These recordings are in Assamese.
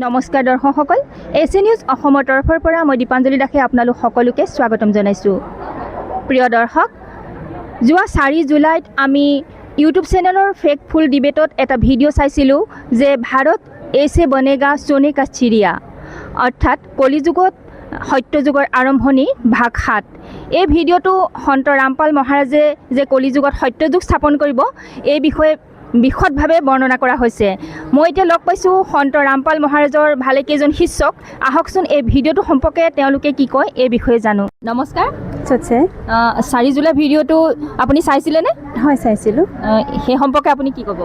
নমস্কাৰ দৰ্শকসকল, এচি নিউজ অসমৰ তৰফৰ পৰা মই দীপাঞ্জলি দাসে আপোনালোক সকলোকে স্বাগতম জনাইছোঁ। প্ৰিয় দৰ্শক, যোৱা 4 জুলাইত আমি ইউটিউব চেনেলৰ ফেক ফুল ডিবেটত এটা ভিডিঅ' চাইছিলোঁ যে ভাৰত এইছে বনেগা সোনে কা চিৰিয়া, অৰ্থাৎ কলিযুগত সত্যযুগৰ আৰম্ভণি ভাগ 7। এই ভিডিঅ'টো সন্ত ৰামপাল মহাৰাজে যে কলিযুগত সত্যযুগ স্থাপন কৰিব এই বিষয়ে বিশদভাৱে বৰ্ণনা কৰা হৈছে। মই এতিয়া লগ পাইছোঁ সন্ত ৰামপাল মহাৰাজৰ ভালেকেইজন শিষ্যক। আহকচোন এই ভিডিঅ'টো সম্পৰ্কে তেওঁলোকে কি কয় এই বিষয়ে জানো। নমস্কাৰ। 4 জুলাই ভিডিঅ'টো আপুনি চাইছিলেনে? হয়, চাইছিলোঁ। সেই সম্পৰ্কে আপুনি কি ক'ব?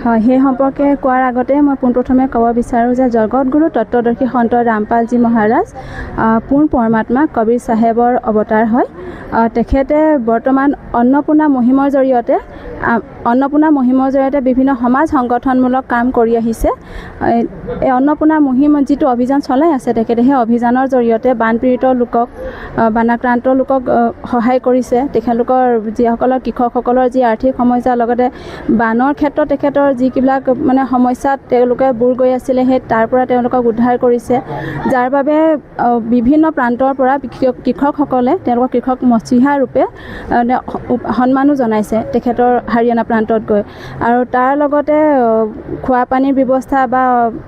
হয়, সেই সম্পৰ্কে কোৱাৰ আগতে মই পোনপ্ৰথমে ক'ব বিচাৰোঁ যে জগতগুৰু তত্ত্বদৰ্শী সন্ত ৰামপালজী মহাৰাজ পূৰ্ণ পৰমাত্মা কবিৰ চাহেবৰ অৱতাৰ হয়। তেখেতে বৰ্তমান অন্নপূৰ্ণা মহিমৰ জৰিয়তে বিভিন্ন সমাজ সংগঠনমূলক কাম কৰি আহিছে। এই অন্নপূৰ্ণা মহিম যিটো অভিযান চলাই আছে, তেখেতে সেই অভিযানৰ জৰিয়তে বানপীড়িত লোকক, বানাক্ৰান্ত লোকক সহায় কৰিছে। তেখেতলোকৰ যিসকলৰ কৃষকসকলৰ যি আৰ্থিক সমস্যা, লগতে বানৰ ক্ষেত্ৰত তেখেতৰ যিবিলাক সমস্যাত তেওঁলোকে বুৰ গৈ আছিলে, সেই তাৰ পৰা তেওঁলোকক উদ্ধাৰ কৰিছে, যাৰ বাবে বিভিন্ন প্ৰান্তৰ পৰা কৃষকসকলে তেওঁলোকক কৃষক মচিহা ৰূপে সন্মানো জনাইছে তেখেতৰ হাৰিয়ানা প্ৰান্তত গৈ। আৰু তাৰ লগতে খোৱা পানীৰ ব্যৱস্থা বা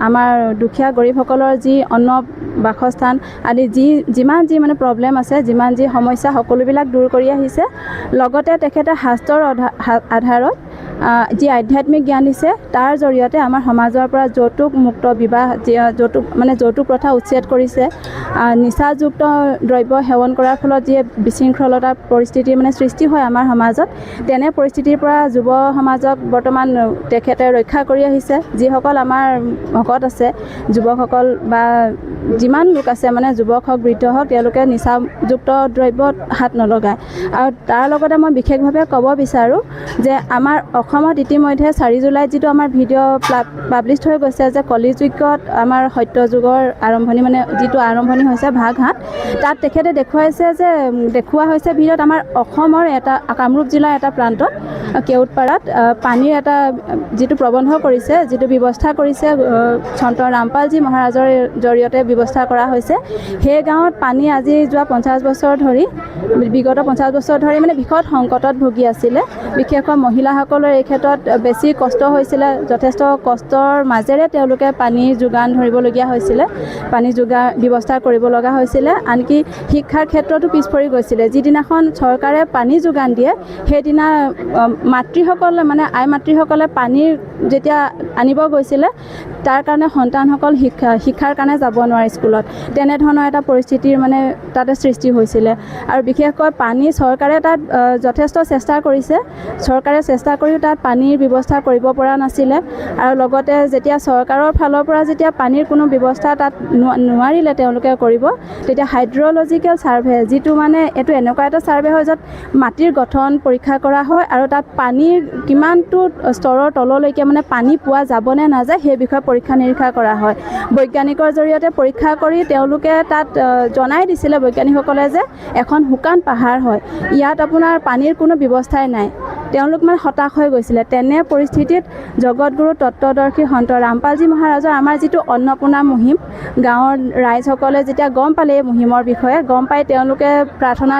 আমাৰ দুখীয়া গৰীবসকলৰ যি অন্ন বাসস্থান আদি যিমান প্ৰব্লেম আছে, যিমান যি সমস্যা, সকলোবিলাক দূৰ কৰি আহিছে। লগতে তেখেতে শাস্ত্ৰৰ আধাৰত যি আধ্যাত্মিক জ্ঞান দিছে, তাৰ জৰিয়তে আমাৰ সমাজৰ পৰা যৌতুক মুক্ত বিবাহ, যৌতুক প্ৰথা উচ্ছেদ কৰিছে। নিচাযুক্ত দ্ৰব্য সেৱন কৰাৰ ফলত যি বিশৃংখলতাৰ পৰিস্থিতি সৃষ্টি হয় আমাৰ সমাজত, তেনে পৰিস্থিতিৰ পৰা যুৱ সমাজক বৰ্তমান তেখেতে ৰক্ষা কৰি আহিছে। যিসকল আমাৰ ভকত আছে, যুৱকসকল বা যিমান লোক আছে, যুৱক হওক বৃদ্ধ হওক, তেওঁলোকে নিচাযুক্ত দ্ৰব্যত হাত নলগায়। আৰু তাৰ লগতে মই বিশেষভাৱে ক'ব বিচাৰোঁ যে আমাৰ অসমত ইতিমধ্যে 4 জুলাইত যিটো আমাৰ ভিডিঅ' পাব্লিছ হৈ গৈছে যে কলিযুগত আমাৰ সত্যযুগৰ আৰম্ভণি, যিটো আৰম্ভণি হৈছে ভাগ 7, তাত তেখেতে দেখুওৱা হৈছে ভিডিঅ'ত আমাৰ অসমৰ কামৰূপ জিলাৰ এটা প্ৰান্তত কেওটপাৰাত পানীৰ এটা যিটো প্ৰবন্ধ কৰিছে, যিটো ব্যৱস্থা কৰিছে সন্ত ৰামপালজী মহাৰাজৰ জৰিয়তে ব্যৱস্থা কৰা হৈছে। সেই গাঁৱত পানী আজি যোৱা বিগত 50 বছৰ ধৰি ভীষণ সংকটত ভুগি আছিলে। বিশেষকৈ মহিলাসকলৰ এই ক্ষেত্ৰত বেছি কষ্ট হৈছিলে। যথেষ্ট কষ্টৰ মাজেৰে তেওঁলোকে পানী যোগান ধৰিবলগীয়া হৈছিলে, পানী ব্যৱস্থা কৰিব লগা হৈছিলে। আনকি শিক্ষাৰ ক্ষেত্ৰতো পিছ পৰি গৈছিলে। যিদিনাখন চৰকাৰে পানী যোগান দিয়ে, সেইদিনা মাতৃসকলে আই মাতৃসকলে পানীৰ যেতিয়া আনিব গৈছিলে, তাৰ কাৰণে সন্তানসকল শিক্ষাৰ কাৰণে যাব নোৱাৰে স্কুলত। তেনেধৰণৰ এটা পৰিস্থিতিৰ তাতে সৃষ্টি হৈছিলে। আৰু বিশেষকৈ পানী চৰকাৰে তাত যথেষ্ট চেষ্টা কৰিছে। চৰকাৰে চেষ্টা কৰিও তাত পানীৰ ব্যৱস্থা কৰিব পৰা নাছিলে। আৰু লগতে যেতিয়া চৰকাৰৰ ফালৰ পৰা যেতিয়া পানীৰ কোনো ব্যৱস্থা তাত নোৱাৰিলে তেওঁলোকে কৰিব, তেতিয়া হাইড্ৰলজিকেল ছাৰ্ভে, যিটো এইটো এনেকুৱা এটা ছাৰ্ভে হয় য'ত মাটিৰ গঠন পৰীক্ষা কৰা হয় আৰু তাত পানীৰ কিমানটো স্তৰৰ তললৈকে পানী পোৱা যাব নে নাযায়, সেই বিষয়ে পৰীক্ষা নিৰীক্ষা কৰা হয়। বৈজ্ঞানিকৰ জৰিয়তে পৰীক্ষা কৰি তেওঁলোকে তাত জনাই দিছিলে বৈজ্ঞানিকসকলে যে এখন শুকান পাহাৰ হয়, ইয়াত আপোনাৰ পানীৰ কোনো ব্যৱস্থাই নাই। তেওঁলোক হতাশ হৈ গৈছিলে। তেনে পৰিস্থিতিত জগতগুৰু তত্ত্বদৰ্শী সন্ত ৰামপালজী মহাৰাজৰ আমাৰ যিটো অন্নপূৰ্ণা মহিম, গাঁৱৰ ৰাইজসকলে যেতিয়া গম পালে এই মহিমৰ বিষয়ে, গম পাই তেওঁলোকে প্ৰাৰ্থনা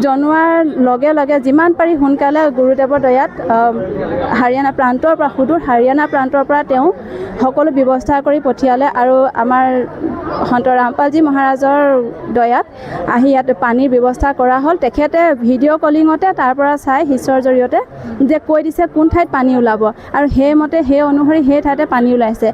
জনোৱাৰ লগে লগে যিমান পাৰি সোনকালে গুৰুদেৱৰ দয়াত সুদূৰ হাৰিয়ানা প্ৰান্তৰ পৰা তেওঁ সকলো ব্যৱস্থা কৰি পঠিয়ালে। আৰু আমাৰ সন্ত ৰামপালজী মহাৰাজৰ দয়াত আহি ইয়াত পানীৰ ব্যৱস্থা কৰা হ'ল। তেখেতে ভিডিঅ' কলিঙতে তাৰ পৰা চাই শিষ্যৰ জৰিয়তে যে কৈ দিছে কোন ঠাইত পানী ওলাব, আৰু সেই অনুসৰি সেই ঠাইতে পানী ওলাইছে।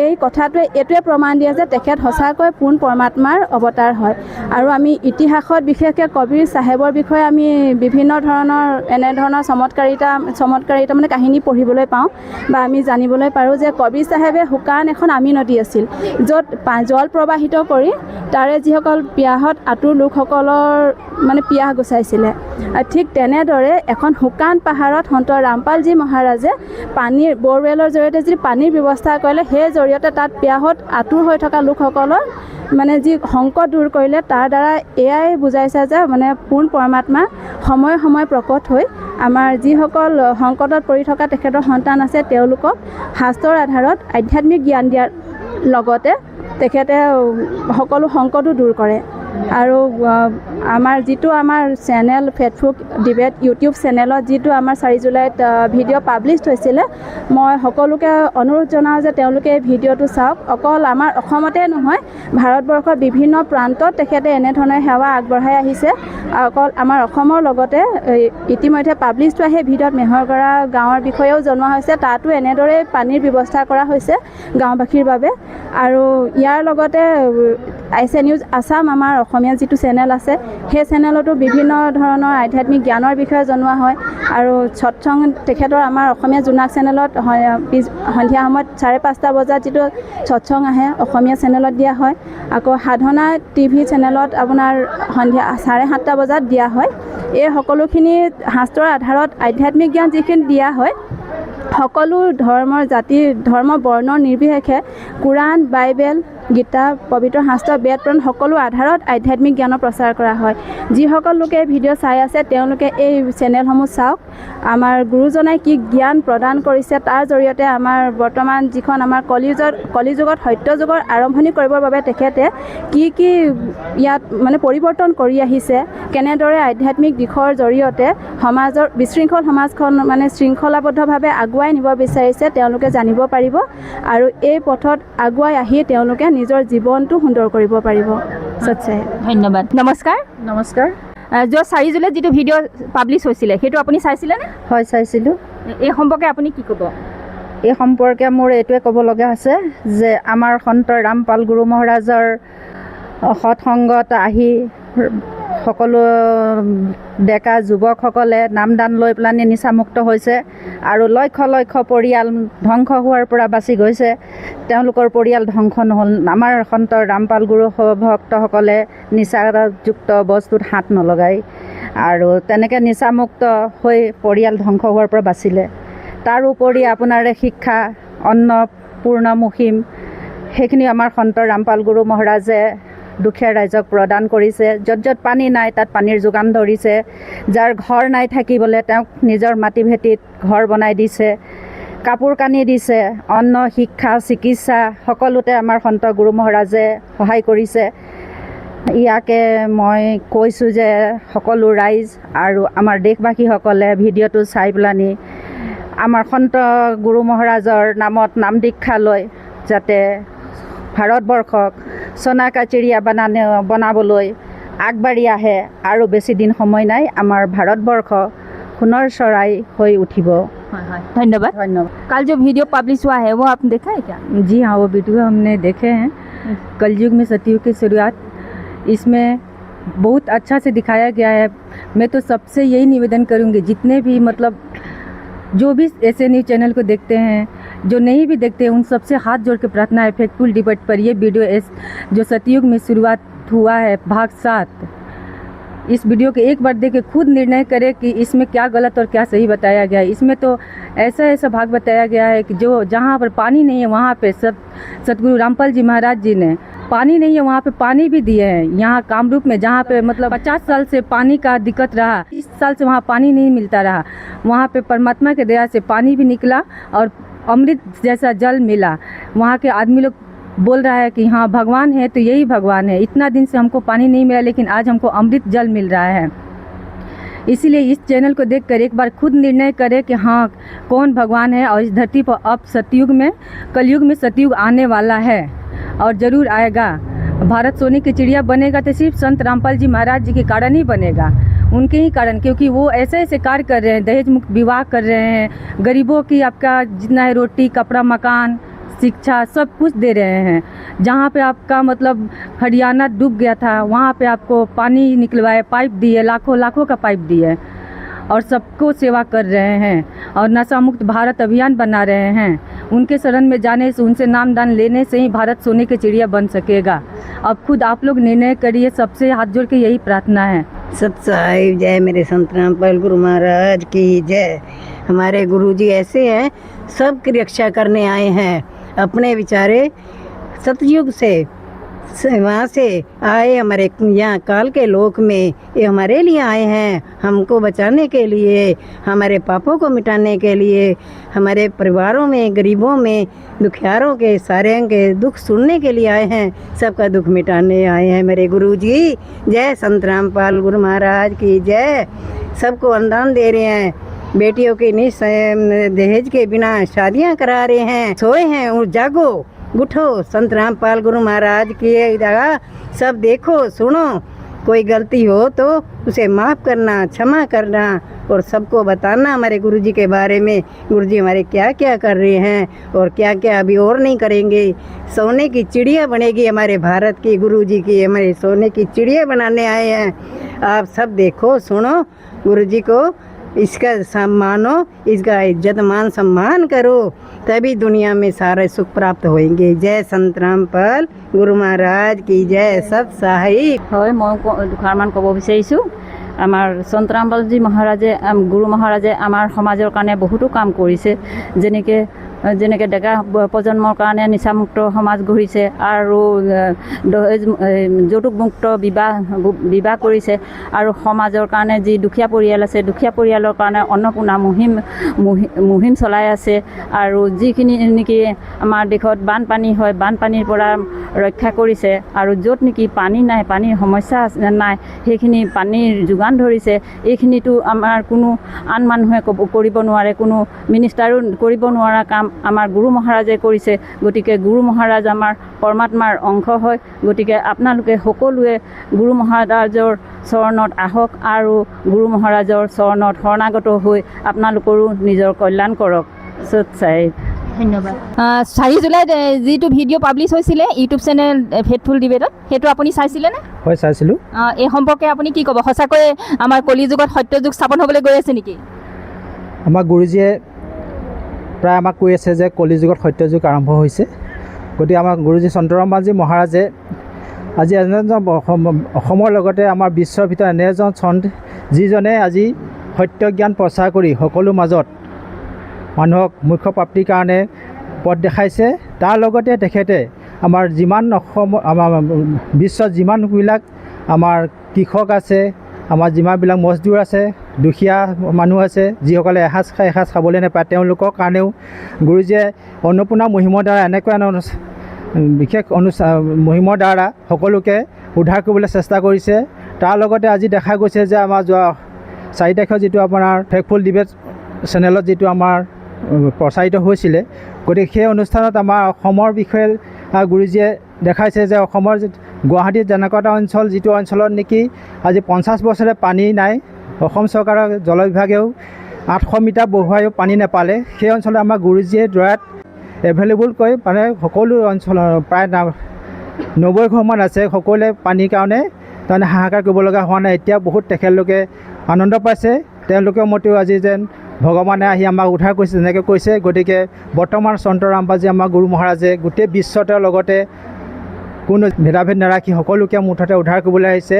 এই কথাটোৱে এইটোৱে প্ৰমাণ দিয়ে যে তেখেত সঁচাকৈ পূৰ্ণ পৰমাত্মাৰ অৱতাৰ হয়। আৰু আমি ইতিহাসত বিশেষকৈ কবিৰ চাহেবৰ বিষয়ে আমি বিভিন্ন ধৰণৰ এনেধৰণৰ চমৎকাৰিতা কাহিনী পঢ়িবলৈ পাওঁ বা আমি জানিবলৈ পাৰোঁ যে কবিৰ চাহেবে শুকান এখন আমী নদী আছিল, য'ত জল প্ৰবাহিত কৰি তাৰে যিসকল পিয়াহত আতুৰ লোকসকলৰ পিয়াহ গুচাইছিলে। ঠিক তেনেদৰে এখন শুকান পাহাৰত সন্ত ৰামপালজী মহাৰাজে বৰৱেলৰ জৰিয়তে যি পানীৰ ব্যৱস্থা কৰিলে, সেই জৰিয়তে তাত পিয়াহত আতুৰ হৈ থকা লোকসকলৰ যি সংকট দূৰ কৰিলে। তাৰ দ্বাৰা এয়াই বুজাইছে যে পূৰ্ণ পৰমাত্মা সময়ে সময়ে প্ৰকট হৈ আমাৰ যিসকল সংকটত পৰি থকা তেখেতৰ সন্তান আছে, তেওঁলোকক শাস্ত্ৰৰ আধাৰত আধ্যাত্মিক জ্ঞান দিয়াৰ লগতে তেখেতে সকলো সংকটো দূৰ কৰে। আৰু আমাৰ যিটো আমাৰ চেনেল ফেচবুক ডিবেট ইউটিউব চেনেলত যিটো আমাৰ 4 জুলাইত ভিডিঅ' পাব্লিছ হৈছিলে, মই সকলোকে অনুৰোধ জনাওঁ যে তেওঁলোকে এই ভিডিঅ'টো চাওক। অকল আমাৰ অসমতে নহয়, ভাৰতবৰ্ষৰ বিভিন্ন প্ৰান্তত তেখেতে এনেধৰণে সেৱা আগবঢ়াই আহিছে। অকল আমাৰ অসমৰ লগতে ইতিমধ্যে পাব্লিছ হোৱা সেই ভিডিঅ'ত মেহৰগড়া গাঁৱৰ বিষয়েও জনোৱা হৈছে। তাতো এনেদৰে পানীৰ ব্যৱস্থা কৰা হৈছে গাঁওবাসীৰ বাবে। আৰু ইয়াৰ লগতে ICA নিউজ আছাম আমাৰ অসমীয়া যিটো চেনেল আছে, সেই চেনেলতো বিভিন্ন ধৰণৰ আধ্যাত্মিক জ্ঞানৰ বিষয়ে জনোৱা হয়। আৰু সৎসং তেখেতৰ আমাৰ অসমীয়া জোনাক চেনেলত সন্ধিয়া সময়ত 5:30 বজাত যিটো সৎসং আহে অসমীয়া চেনেলত দিয়া হয়। আকৌ সাধনা TV চেনেলত আপোনাৰ সন্ধিয়া 7:30 বজাত দিয়া হয়। এই সকলোখিনি শাস্ত্ৰৰ আধাৰত আধ্যাত্মিক জ্ঞান যিখিনি দিয়া হয়, সকলো ধৰ্মৰ জাতি ধৰ্ম বৰ্ণৰ নিৰ্বিশেষে কোৰাণ, বাইবেল, গীতা, পবিত্ৰ শাস্ত্ৰ, বেদ, পুৰাণ সকলো আধাৰত আধ্যাত্মিক জ্ঞানৰ প্ৰচাৰ কৰা হয়। যিসকল লোকে ভিডিঅ' চাই আছে তেওঁলোকে এই চেনেলসমূহ চাওক। আমাৰ গুৰুজনাই কি জ্ঞান প্ৰদান কৰিছে, তাৰ জৰিয়তে আমাৰ বৰ্তমান যিখন আমাৰ কলিযুগত সত্যযুগৰ আৰম্ভণি কৰিবৰ বাবে তেখেতে কি ইয়াত মানে পৰিৱৰ্তন কৰি আহিছে, কেনেদৰে আধ্যাত্মিক দিশৰ জৰিয়তে সমাজৰ বিশৃংখল সমাজখন মানে শৃংখলাবদ্ধভাৱে আগুৱাই নিব বিচাৰিছে তেওঁলোকে জানিব পাৰিব। আৰু এই পথত আগুৱাই আহি তেওঁলোকে নিজৰ জীৱনটো সুন্দৰ কৰিব পাৰিব। সচ্চাই ধন্যবাদ। নমস্কাৰ। নমস্কাৰ। যোৱা 4 জুলাইত যিটো ভিডিঅ' পাব্লিছ হৈছিলে সেইটো আপুনি চাইছিলেনে? হয়, চাইছিলোঁ। এই সম্পৰ্কে আপুনি কি ক'ব? এই সম্পৰ্কে মোৰ এইটোৱে ক'ব লগা আছে যে আমাৰ সন্ত ৰামপাল গুৰু মহাৰাজৰ সৎসংগত আহি সকলো ডেকা যুৱকসকলে নামদান লৈ পেলাই নিচামুক্ত হৈছে আৰু লক্ষ লক্ষ পৰিয়াল ধ্বংস হোৱাৰ পৰা বাচি গৈছে। তেওঁলোকৰ পৰিয়াল ধ্বংস নহ'ল। আমাৰ সন্ত ৰামপাল গুৰু ভক্তসকলে নিচাযুক্ত বস্তুত হাত নলগায় আৰু তেনেকৈ নিচামুক্ত হৈ পৰিয়াল ধ্বংস হোৱাৰ পৰা বাচিলে। তাৰোপৰি আপোনাৰ শিক্ষা, অন্ন, পূৰ্ণমুখীম সেইখিনি আমাৰ সন্ত ৰামপাল গুৰু মহাৰাজে দুখীয়া ৰাইজক প্ৰদান কৰিছে। য'ত য'ত পানী নাই তাত পানীৰ যোগান ধৰিছে। যাৰ ঘৰ নাই থাকিবলৈ তেওঁক নিজৰ মাটি ভেটিত ঘৰ বনাই দিছে, কাপোৰ কানি দিছে, অন্ন, শিক্ষা, চিকিৎসা সকলোতে আমাৰ সন্ত গুৰু মহাৰাজে সহায় কৰিছে। ইয়াকে মই কৈছোঁ যে সকলো ৰাইজ আৰু আমাৰ দেশবাসীসকলে ভিডিঅ'টো চাই পেলানি আমাৰ সন্ত গুৰু মহাৰাজৰ নামত নাম দীক্ষা লৈ যাতে ভাৰতবৰ্ষক সোণাকা চিৰিয়া বনাবলৈ আগবাঢ়ি আহে। আৰু বেছি দিন সময় নাই, আমাৰ ভাৰতবৰ্ষ সোণৰ চৰাই হৈ উঠিব। धन्यवाद। धन्यवाद। कल जो वीडियो पब्लिश हुआ है वो आपने देखा है क्या? जी हाँ, वो वीडियो हमने देखे हैं। कलयुग में सतयुग की शुरुआत इसमें बहुत अच्छा से दिखाया गया है। मैं तो सबसे यही निवेदन करूँगी, जितने भी मतलब जो भी ऐसे न्यूज़ चैनल को देखते हैं, जो नहीं भी देखते हैं, उन सबसे हाथ जोड़ के प्रार्थना है फैक्टफुल डिबेट पर ये वीडियो जो सतयुग में शुरुआत हुआ है भाग 7, इस वीडियो के एक बार देख के खुद निर्णय करें कि इसमें क्या गलत और क्या सही बताया गया है। इसमें तो ऐसा भाग बताया गया है कि जो जहाँ पर पानी नहीं है वहाँ पे सतगुरु रामपाल जी महाराज जी ने पानी नहीं है वहाँ पे पानी भी दिए हैं। यहाँ कामरूप में जहाँ पे मतलब 50 साल से पानी का दिक्कत रहा, 30 साल से वहाँ पानी नहीं मिलता रहा, वहाँ पे परमात्मा के दया से पानी भी निकला और अमृत जैसा जल मिला। वहाँ के आदमी लोग बोल रहा है कि हाँ भगवान है तो यही भगवान है। इतना दिन से हमको पानी नहीं मिला लेकिन आज हमको अमृत जल मिल रहा है। इसीलिए इस चैनल को देखकर एक बार खुद निर्णय करें कि हाँ कौन भगवान है। और इस धरती पर अब सतयुग में कलयुग में सतयुग आने वाला है और ज़रूर आएगा। भारत सोने की चिड़िया बनेगा तो सिर्फ संत रामपाल जी महाराज जी के कारण ही बनेगा, उनके ही कारण, क्योंकि वो ऐसे कार्य कर रहे हैं, दहेज मुक्त विवाह कर रहे हैं, गरीबों की आपका जितना है रोटी, कपड़ा, मकान, शिक्षा सब कुछ दे रहे हैं। जहाँ पे आपका मतलब हरियाणा डूब गया था वहाँ पे आपको पानी निकलवाए, पाइप दिए, लाखों का पाइप दिए और सबको सेवा कर रहे हैं और नशा मुक्त भारत अभियान बना रहे हैं। उनके शरण में जाने से, उनसे नाम दान लेने से ही भारत सोने की चिड़िया बन सकेगा। अब खुद आप लोग निर्णय करिए, सबसे हाथ जोड़ के यही प्रार्थना है। सत्साहिब जय, मेरे संत रामपाल गुरु महाराज की जय। हमारे गुरुजी ऐसे हैं, सबकी रक्षा करने आए हैं। अपने विचारे सतयुग से वहाँ से आए हमारे यहाँ काल के लोक में, ये हमारे लिए आए हैं, हमको बचाने के लिए, हमारे पापों को मिटाने के लिए, हमारे परिवारों में, गरीबों में, दुखियारों के सारे के दुख सुनने के लिए आए हैं, सबका दुख मिटाने आए हैं मेरे गुरु जी। जय संत रामपाल गुरु महाराज की जय। सबको अनुदान दे रहे हैं, बेटियों की दहेज के बिना शादियाँ करा रहे हैं, सोए हैं और जागो उठो, संत रामपाल गुरु महाराज की जगह सब देखो सुनो, कोई गलती हो तो उसे माफ़ करना, क्षमा करना और सबको बताना हमारे गुरुजी के बारे में, गुरुजी हमारे क्या क्या कर रहे हैं और क्या क्या अभी और नहीं करेंगे। सोने की चिड़िया बनेगी हमारे भारत की, गुरुजी की हमारे सोने की चिड़िया बनाने आए हैं। आप सब देखो सुनो, गुरुजी को इसका सम्मानो, इसका इज्जत मान सम्मान करो, तभी दुनिया में सारे सुख प्राप्त होंगे। जय संत रामपाल गुरु महाराज की जय। सत साहिब। হয় মই দুষাৰমান ক'ব বিচাৰিছোঁ। আমাৰ সন্ত ৰামপালজী মহাৰাজে গুৰু মহাৰাজে আমাৰ সমাজৰ কাৰণে বহুতো কাম কৰিছে, যেনেকৈ ডেকা প্ৰজন্মৰ কাৰণে নিচামুক্ত সমাজ গঢ়িছে আৰু যৌতুকমুক্ত বিবাহ কৰিছে, আৰু সমাজৰ কাৰণে যি দুখীয়া পৰিয়াল আছে, দুখীয়া পৰিয়ালৰ কাৰণে অন্নপূৰ্ণা মুহিম চলাই আছে, আৰু যিখিনি নেকি আমাৰ দেশত বানপানী হয়, বানপানীৰ পৰা ৰক্ষা কৰিছে, আৰু য'ত নেকি পানী নাই, পানীৰ সমস্যা নাই, সেইখিনি পানীৰ যোগান ধৰিছে। এইখিনিতো আমাৰ কোনো আন মানুহে কৰিব নোৱাৰে, কোনো মিনিষ্টাৰো কৰিব নোৱাৰা কাম আমাৰ গুৰু মহাৰাজে কৰিছে। গতিকে গুৰু মহাৰাজ আমাৰ পৰমাত্মাৰ অংশ হয়। গতিকে আপোনালোকে সকলোৱে গুৰু মহাৰাজৰ চৰণত আহক আৰু গুৰু মহাৰাজৰ চৰণত শৰণাগত হৈ আপোনালোকৰো নিজৰ কল্যাণ কৰক। সত সাহিব। ধন্যবাদ। 4 জুলাইত যিটো ভিডিঅ' পাব্লিছ হৈছিলে ইউটিউব চেনেল ফেথফুল ডিবেটত, সেইটো আপুনি চাইছিলেনে? হয়, চাইছিলোঁ। এই সম্পৰ্কে আপুনি কি ক'ব? সঁচাকৈ আমাৰ কলিযুগত সত্যযুগ স্থাপন হ'বলৈ গৈ আছে নেকি? আমাৰ গুৰুজীয়ে প্ৰায় আমাক কৈ আছে যে কলিযুগত সত্যযুগ আৰম্ভ হৈছে। গতিকে আমাৰ গুৰুজী চন্দ্ৰৰামজী মহাৰাজে আজি এজন অসমৰ লগতে আমাৰ বিশ্বৰ ভিতৰত এনে এজন সন্ত যিজনে আজি সত্য জ্ঞান প্ৰচাৰ কৰি সকলো মাজত মানুহক মুখ্য প্ৰাপ্তিৰ কাৰণে পথ দেখাইছে। তাৰ লগতে তেখেতে আমাৰ যিমান আমাৰ বিশ্বত যিমানবিলাক আমাৰ কৃষক আছে, আমাৰ যিমানবিলাক মজদুৰ আছে, দুখীয়া মানুহ আছে, যিসকলে এসাঁজ খাই এসাঁজ খাবলৈ নাপায়, তেওঁলোকৰ কাৰণেও গুৰুজীয়ে অন্নপূৰ্ণা মহিমৰ দ্বাৰা এনেকুৱা বিশেষ মহিমৰ দ্বাৰা সকলোকে উদ্ধাৰ কৰিবলৈ চেষ্টা কৰিছে। তাৰ লগতে আজি দেখা গৈছে যে আমাৰ যোৱা 4 তাৰিখৰ যিটো আপোনাৰ ফেথফুল ডিবেট চেনেলত যিটো আমাৰ প্ৰচাৰিত হৈছিলে, গতিকে সেই অনুষ্ঠানত আমাৰ অসমৰ বিষয়ে গুৰুজীয়ে দেখাইছে যে অসমৰ গুৱাহাটীত যেনেকুৱা এটা অঞ্চল, যিটো অঞ্চলত নেকি আজি 50 বছৰে পানী নাই, অসম চৰকাৰৰ জল বিভাগেও 800 মিটাৰ বহুৱাইও পানী নাপালে, সেই অঞ্চলত আমাৰ গুৰুজীয়ে দয়াত এভেইলেবলকৈ মানে সকলো অঞ্চলৰ প্ৰায় 90 ঘৰমান আছে, সকলোৱে পানীৰ কাৰণে তাৰমানে হাহাকাৰ কৰিব লগা হোৱা নাই। এতিয়া বহুত তেখেতলোকে আনন্দ পাইছে, তেওঁলোকৰ মতেও আজি যেন ভগৱানে আহি আমাক উদ্ধাৰ কৰিছে যেনেকৈ কৈছে। গতিকে বৰ্তমান সন্ত ৰামপালজী আমাৰ গুৰু মহাৰাজে গোটেই বিশ্বতৰ লগতে কোনো ভেদাভেদ নাৰাখি সকলোকে মুঠতে উদ্ধাৰ কৰিবলৈ আহিছে।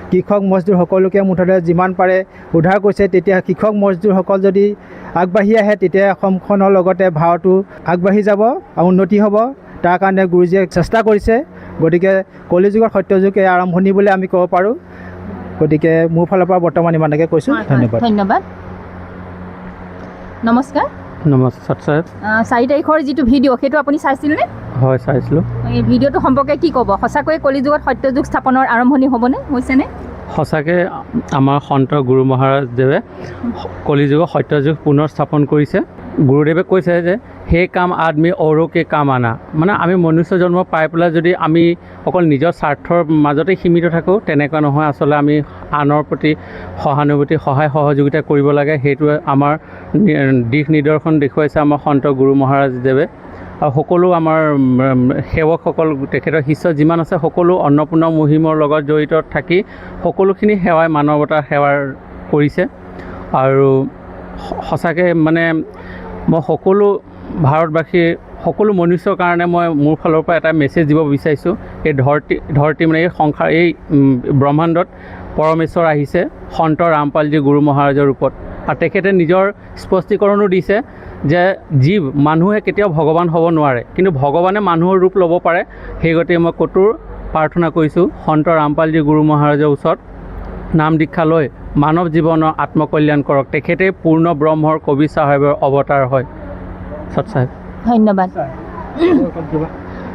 কৃষক মজদুৰ সকলোকে মুঠতে যিমান পাৰে উদ্ধাৰ কৰিছে। তেতিয়া কৃষক মজদুৰসকল যদি আগবাঢ়ি আহে, তেতিয়া অসমখনৰ লগতে ভাৰতো আগবাঢ়ি যাব আৰু উন্নতি হ'ব। তাৰ কাৰণে গুৰুজীয়ে চেষ্টা কৰিছে। গতিকে কলিযুগৰ সত্যযুগ এই আৰম্ভণি বুলি আমি ক'ব পাৰোঁ। গতিকে মোৰ ফালৰ পৰা বৰ্তমান ইমানকে কৈছোঁ। ধন্যবাদ। ধন্যবাদ। নমস্কাৰ। নমস্কাৰ ছাৰ। 4 তাৰিখৰ যিটো ভিডিঅ' সেইটো আপুনি চাইছিলনে? হয়, চাইছিলোঁ। এই ভিডিঅ'টো সম্পৰ্কে কি ক'ব? সঁচাকৈ কলিযুগত সত্যযুগ স্থাপনৰ আৰম্ভণি হ'বনে, হৈছেনে? সঁচাকৈ আমাৰ সন্ত গুৰু মহাৰাজদেৱে কলিযুগৰ সত্যযুগ পুনৰ স্থাপন কৰিছে। গুৰুদেৱে কৈছে যে সেই কাম আদমি ঔৰকে কাম আনা, মানে আমি মনুষ্য জন্ম পাই পেলাই যদি আমি অকল নিজৰ স্বাৰ্থৰ মাজতে সীমিত থাকোঁ, তেনেকুৱা নহয়। আচলতে আমি আনৰ প্ৰতি সহানুভূতি, সহায় সহযোগিতা কৰিব লাগে। সেইটোৱে আমাৰ দিশ নিদৰ্শন দেখুৱাইছে আমাৰ সন্ত গুৰু মহাৰাজদেৱে। আৰু সকলো আমাৰ সেৱকসকল, তেখেতৰ শিষ্য যিমান আছে, সকলো অন্নপূৰ্ণা মহিমৰ লগত জড়িত থাকি সকলোখিনি সেৱাই মানৱতাৰ সেৱাৰ কৰিছে। আৰু সঁচাকৈ মানে মই সকলো ভাৰতবাসীৰ সকলো মনুষ্যৰ কাৰণে মই মোৰ ফালৰ পৰা এটা মেছেজ দিব বিচাৰিছোঁ। এই ধৰতী মানে এই সংসাৰ, এই ব্ৰহ্মাণ্ডত পৰমেশ্বৰ আহিছে সন্ত ৰামপালজী গুৰু মহাৰাজৰ ৰূপত। আৰু তেখেতে নিজৰ স্পষ্টীকৰণো দিছে যে জীৱ মানুহে কেতিয়াও ভগৱান হ'ব নোৱাৰে, কিন্তু ভগৱানে মানুহৰ ৰূপ ল'ব পাৰে। সেই গতিকে মই ক'তো প্ৰাৰ্থনা কৰিছোঁ সন্ত ৰামপালজী গুৰু মহাৰাজৰ ওচৰত নাম দীক্ষা লৈ মানৱ জীৱনৰ আত্মকল্যাণ কৰক। তেখেতে পূৰ্ণ ব্ৰহ্মৰ কবি চাহেবৰ অৱতাৰ হয়। সৎ চাহেব ধন্যবাদ।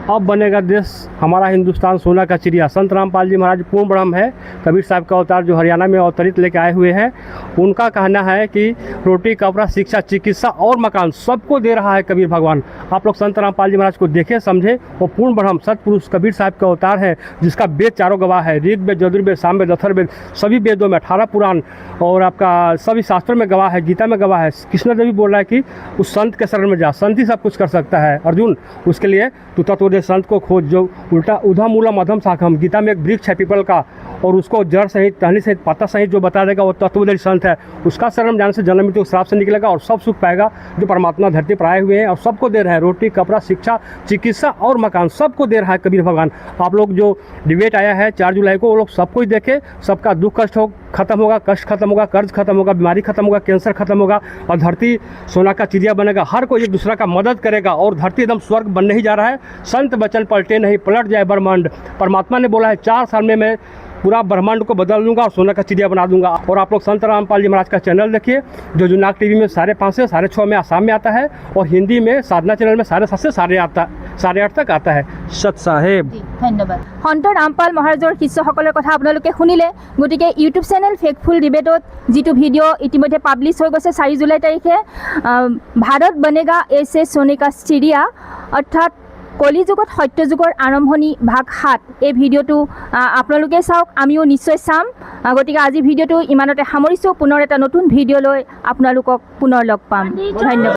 अब बनेगा देश हमारा हिंदुस्तान सोना का चिड़िया। संत रामपाल जी महाराज पूर्ण ब्रह्म है, कबीर साहब का अवतार जो हरियाणा में अवतरित लेके आए हुए हैं। उनका कहना है कि रोटी कपड़ा शिक्षा चिकित्सा और मकान सबको दे रहा है कबीर भगवान। आप लोग संत रामपाल जी महाराज को देखें समझे। वो पूर्ण ब्रह्म सतपुरुष कबीर साहब का अवतार है, जिसका वेद चारों गवाह है। ऋग्वेद, यजुर्वेद, सामवेद, अथर्ववेद सभी वेदों में 18 पुराण और आपका सभी शास्त्रों में गवाह है, गीता में गवाह है। कृष्ण देव भी बोल रहा है कि उस संत के शरण में जा, संत ही सब कुछ कर सकता है। अर्जुन उसके लिए तू तत्वोदय संत को खोज, जो उल्टा उधा मूलम अधम शाखम। गीता में एक वृक्ष है पीपल का, और उसको जड़ सहित टहनी सहित पत्ता सहित जो बता देगा वो तत्वोदय संत है। उसका शरण जाने से जन्म मृत्यु श्राप से निकलेगा और सब सुख पाएगा जो परमात्मा धरती पर आए हुए हैं और सबको दे रहा है। रोटी कपड़ा शिक्षा चिकित्सा और मकान सबको दे रहा है कबीर भगवान। आप लोग जो डिबेट आया है 4 जुलाई को, वो लोग सबको ही देखे। सबका दुख कष्ट खत्म होगा, कष्ट खत्म होगा, कर्ज खत्म होगा, बीमारी खत्म होगा, कैंसर खत्म होगा और धरती सोना का चिड़िया बनेगा। हर कोई एक दूसरा का मदद करेगा और धरती एकदम स्वर्ग बनने ही जा रहा है। संत वचन पलटे नहीं, पलट जाए ब्रह्मांड। परमात्मा ने बोला है 4 साल में मैं पूरा ब्रह्मांड को बदल दूंगा और सोना का चिड़िया बना दूंगा। और आप लोग संत रामपाल जी महाराज का चैनल देखिए, जो जुनाक टीवी में 5:30 से 6:30 में आसाम में आता है, और हिंदी में साधना चैनल में 7:30 से 8:30 तक आता है। सत साहेब ধন্যবাদ। সন্ত ৰামপাল মহাৰাজৰ শিষ্যসকলৰ কথা আপোনালোকে শুনিলে। গতিকে ইউটিউব চেনেল ফেকফুল ডিবেটত যিটো ভিডিঅ' ইতিমধ্যে পাব্লিছ হৈ গৈছে 4 জুলাই তাৰিখে, ভাৰত বনেগা এছে সোনে কা চিড়িয়া, অৰ্থাৎ কলিযুগত সত্যযুগৰ আৰম্ভণি ভাগ 7, এই ভিডিঅ'টো আপোনালোকে চাওক, আমিও নিশ্চয় চাম। গতিকে আজি ভিডিঅ'টো ইমানতে সামৰিছোঁ। পুনৰ এটা নতুন ভিডিঅ' লৈ আপোনালোকক পুনৰ লগ পাম। ধন্যবাদ।